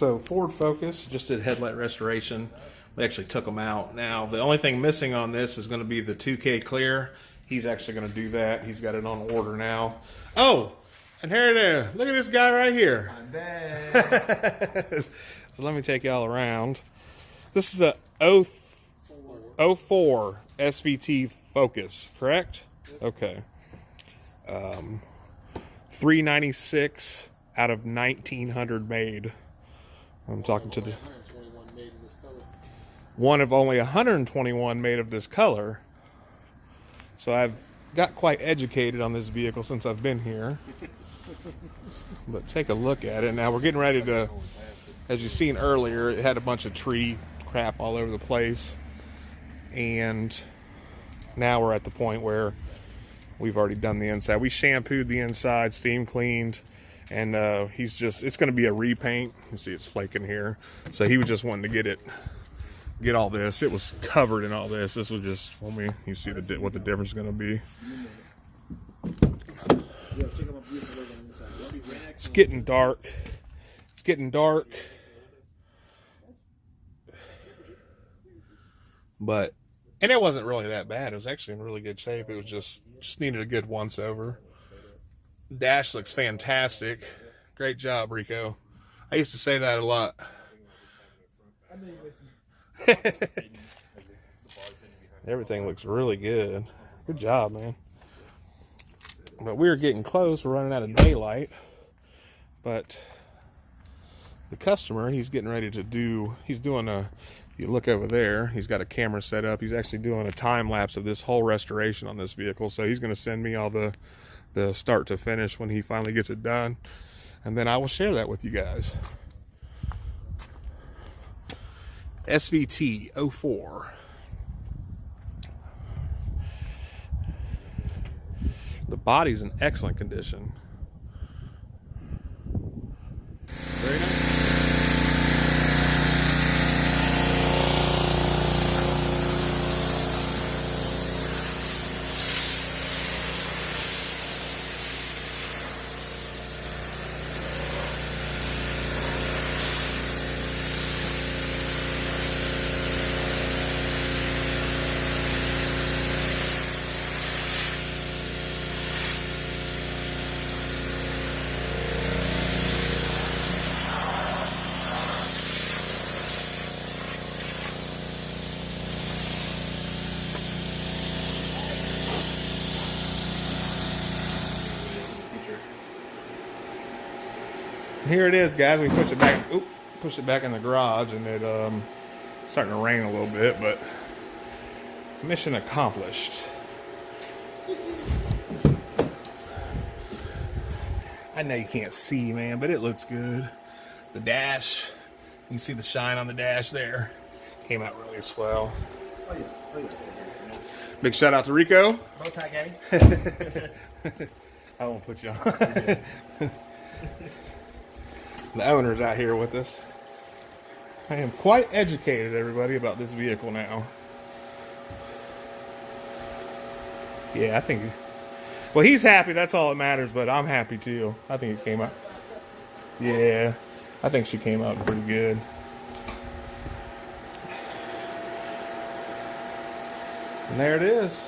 So Ford Focus just did headlight restoration. We actually took them out. Now the only thing missing on this is going to be the 2K clear. He's actually going to do that. He's got it on order now. Oh, and here it is. Look at this guy right here. I'm back. So let me take y'all around. This is a 04 SVT Focus, correct? Okay. 396 out of 1900 made. I'm talking to the 121 made in this color. one of only 121 made of this color. So I've got quite educated on this vehicle since I've been here. But take a look at it. Now we're getting ready to, as you've seen earlier, it had a bunch of tree crap all over the place. And now we're at the point where we've already done the inside. We shampooed the inside, steam cleaned, and it's going to be a repaint. You see it's flaking here. So he was just wanting to get all this. It was covered in all this. This was just when you see what the difference is going to be. It's getting dark. It's getting dark. And it wasn't really that bad. It was actually in really good shape. It was just needed a good once over. Dash looks fantastic. Great job, Rico. I used to say that a lot. Everything looks really good. Good job, man. But we're getting close. We're running out of daylight. But the customer, he's getting ready to do, you look over there, he's got a camera set up. He's actually doing a time lapse of this whole restoration on this vehicle. So he's going to send me all the start to finish when he finally gets it done. And then I will share that with you guys. SVT 04. The body's in excellent condition. Very nice. Here it is, guys. We push it back. Push it back in the garage, and it's starting to rain a little bit, but mission accomplished. I know you can't see, man, but it looks good. The dash, you can see the shine on the dash there. Came out really swell. Oh yeah. Big shout out to Rico. Bow tie gang. I won't put you on. The owner's out here with us. I am quite educated, everybody, about this vehicle now. Yeah, I think... Well, he's happy. That's all that matters, but I'm happy, too. I think it came out... Yeah, I think she came out pretty good. And there it is.